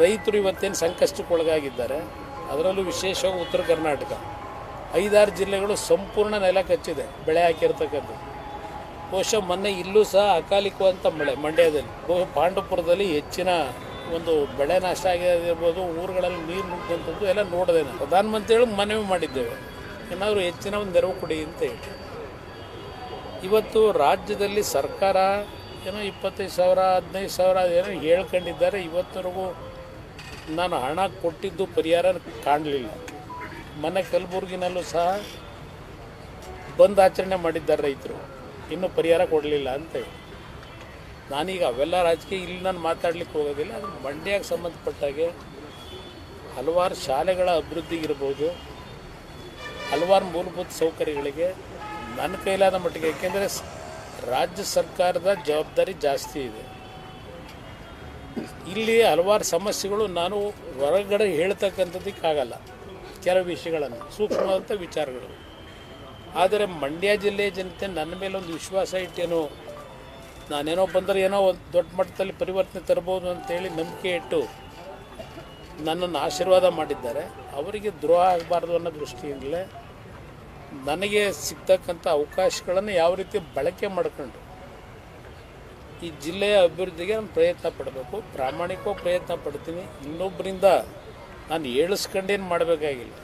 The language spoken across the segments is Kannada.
ರೈತರು ಇವತ್ತೇನು ಸಂಕಷ್ಟಕ್ಕೊಳಗಾಗಿದ್ದಾರೆ, ಅದರಲ್ಲೂ ವಿಶೇಷವಾಗಿ ಉತ್ತರ ಕರ್ನಾಟಕ 5-6 ಜಿಲ್ಲೆಗಳು ಸಂಪೂರ್ಣ ನೆಲ ಕಚ್ಚಿದೆ ಬೆಳೆ ಹಾಕಿರ್ತಕ್ಕಂಥದ್ದು. ಬಹುಶಃ ಮೊನ್ನೆ ಇಲ್ಲೂ ಸಹ ಅಕಾಲಿಕವಂತ ಮಳೆ ಮಂಡ್ಯದಲ್ಲಿ, ಪಾಂಡವಪುರದಲ್ಲಿ ಹೆಚ್ಚಿನ ಒಂದು ಬೆಳೆ ನಾಶ ಆಗಿರ್ಬೋದು, ಊರುಗಳಲ್ಲಿ ನೀರು ನುಗ್ಗುವಂಥದ್ದು ಎಲ್ಲ ನೋಡಿದೆ. ನಾನು ಪ್ರಧಾನಮಂತ್ರಿಗಳು ಮನವಿ ಮಾಡಿದ್ದೇವೆ, ಏನಾದರೂ ಹೆಚ್ಚಿನ ಒಂದು ನೆರವು ಕೊಡಿ ಅಂತ ಹೇಳಿ. ಇವತ್ತು ರಾಜ್ಯದಲ್ಲಿ ಸರ್ಕಾರ ಏನೋ 25,000 15,000 ಏನೋ ಹೇಳ್ಕೊಂಡಿದ್ದಾರೆ. ಇವತ್ತರೆಗೂ ನಾನು ಹಣ ಕೊಟ್ಟಿದ್ದು ಪರಿಹಾರ ಕಾಣಲಿಲ್ಲ. ಮೊನ್ನೆ ಕಲಬುರಗಿನಲ್ಲೂ ಸಹ ಬಂದ್ ಆಚರಣೆ ಮಾಡಿದ್ದಾರೆ ರೈತರು, ಇನ್ನೂ ಪರಿಹಾರ ಕೊಡಲಿಲ್ಲ ಅಂತೇಳಿ. ನಾನೀಗ ಅವೆಲ್ಲ ರಾಜಕೀಯ ಇಲ್ಲಿ ನಾನು ಮಾತಾಡ್ಲಿಕ್ಕೆ ಹೋಗೋದಿಲ್ಲ. ಅದು ಮಂಡ್ಯಕ್ಕೆ ಸಂಬಂಧಪಟ್ಟಾಗೆ ಹಲವಾರು ಶಾಲೆಗಳ ಅಭಿವೃದ್ಧಿಗಿರ್ಬೋದು, ಹಲವಾರು ಮೂಲಭೂತ ಸೌಕರ್ಯಗಳಿಗೆ ನನ್ನ ಕೈಲಾದ ಮಟ್ಟಿಗೆ, ಏಕೆಂದರೆ ರಾಜ್ಯ ಸರ್ಕಾರದ ಜವಾಬ್ದಾರಿ ಜಾಸ್ತಿ ಇದೆ. ಇಲ್ಲಿ ಹಲವಾರು ಸಮಸ್ಯೆಗಳು ನಾನು ಹೊರಗಡೆ ಹೇಳ್ತಕ್ಕಂಥದ್ದಕ್ಕಾಗಲ್ಲ, ಕೆಲವು ವಿಷಯಗಳನ್ನು, ಸೂಕ್ಷ್ಮವಾದಂಥ ವಿಚಾರಗಳು. ಆದರೆ ಮಂಡ್ಯ ಜಿಲ್ಲೆಯ ಜನತೆ ನನ್ನ ಮೇಲೆ ಒಂದು ವಿಶ್ವಾಸ ಇಟ್ಟೇನೋ, ನಾನೇನೋ ಬಂದರೆ ಏನೋ ಒಂದು ದೊಡ್ಡ ಮಟ್ಟದಲ್ಲಿ ಪರಿವರ್ತನೆ ತರ್ಬೋದು ಅಂತೇಳಿ ನಂಬಿಕೆ ಇಟ್ಟು ನನ್ನನ್ನು ಆಶೀರ್ವಾದ ಮಾಡಿದ್ದಾರೆ. ಅವರಿಗೆ ದ್ರೋಹ ಆಗಬಾರ್ದು ಅನ್ನೋ ದೃಷ್ಟಿಯಿಂದಲೇ ನನಗೆ ಸಿಗ್ತಕ್ಕಂಥ ಅವಕಾಶಗಳನ್ನು ಯಾವ ರೀತಿ ಬಳಕೆ ಮಾಡಿಕೊಂಡು ಈ ಜಿಲ್ಲೆಯ ಅಭಿವೃದ್ಧಿಗೆ ನಾನು ಪ್ರಯತ್ನ ಪಡಬೇಕು. ಪ್ರಾಮಾಣಿಕವಾಗಿ ಪ್ರಯತ್ನ ಪಡ್ತೀನಿ. ಇನ್ನೊಬ್ಬರಿಂದ ನಾನು ಹೇಳಿಸ್ಕೊಂಡೇನು ಮಾಡಬೇಕಾಗಿಲ್ಲ.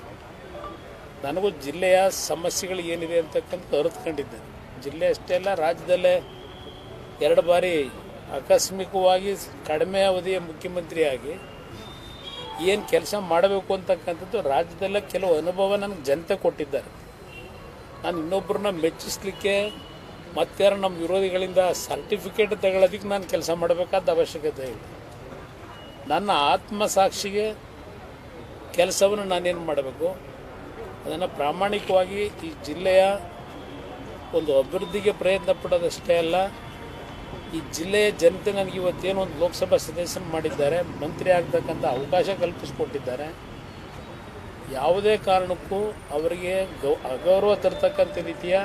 ನನಗೂ ಜಿಲ್ಲೆಯ ಸಮಸ್ಯೆಗಳು ಏನಿದೆ ಅಂತಕ್ಕಂಥ ಅರಿತುಕೊಂಡಿದ್ದೇನೆ. ಜಿಲ್ಲೆ ಅಷ್ಟೇ ಅಲ್ಲ, ರಾಜ್ಯದಲ್ಲೇ 2 ಬಾರಿ ಆಕಸ್ಮಿಕವಾಗಿ ಕಡಿಮೆ ಅವಧಿಯ ಮುಖ್ಯಮಂತ್ರಿಯಾಗಿ ಏನು ಕೆಲಸ ಮಾಡಬೇಕು ಅಂತಕ್ಕಂಥದ್ದು ರಾಜ್ಯದಲ್ಲೇ ಕೆಲವು ಅನುಭವ ನನಗೆ ಜನತೆ ಕೊಟ್ಟಿದ್ದಾರೆ. ನಾನು ಇನ್ನೊಬ್ಬರನ್ನ ಮೆಚ್ಚಿಸಲಿಕ್ಕೆ ಮತ್ತಾರು ನಮ್ಮ ವಿರೋಧಿಗಳಿಂದ ಸರ್ಟಿಫಿಕೇಟ್ ತಗೊಳ್ಳೋದಕ್ಕೆ ನಾನು ಕೆಲಸ ಮಾಡಬೇಕಾದ ಅವಶ್ಯಕತೆ ಇಲ್ಲ. ನನ್ನ ಆತ್ಮಸಾಕ್ಷಿಗೆ ಕೆಲಸವನ್ನು ನಾನೇನು ಮಾಡಬೇಕು, ಅದನ್ನು ಪ್ರಾಮಾಣಿಕವಾಗಿ ಈ ಜಿಲ್ಲೆಯ ಒಂದು ಅಭಿವೃದ್ಧಿಗೆ ಪ್ರಯತ್ನ ಪಡೋದಷ್ಟೇ ಅಲ್ಲ, ಈ ಜಿಲ್ಲೆಯ ಜನತೆ ನನಗೆ ಇವತ್ತೇನು ಒಂದು ಲೋಕಸಭಾ ಸದಸ್ಯನ ಮಾಡಿದ್ದಾರೆ, ಮಂತ್ರಿ ಆಗ್ತಕ್ಕಂಥ ಅವಕಾಶ ಕಲ್ಪಿಸಿಕೊಟ್ಟಿದ್ದಾರೆ. ಯಾವುದೇ ಕಾರಣಕ್ಕೂ ಅವರಿಗೆ ಅಗೌರವ ತರ್ತಕ್ಕಂಥ ರೀತಿಯ,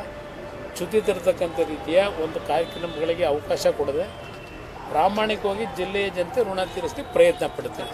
ಚ್ಯುತಿ ತರ್ತಕ್ಕಂಥ ರೀತಿಯ ಒಂದು ಕಾರ್ಯಕ್ರಮಗಳಿಗೆ ಅವಕಾಶ ಕೊಡದೆ ಪ್ರಾಮಾಣಿಕವಾಗಿ ಜಿಲ್ಲೆಯ ಜನತೆ ಋಣ ತೀರಿಸಲಿಕ್ಕೆ ಪ್ರಯತ್ನ ಪಡ್ತೇನೆ.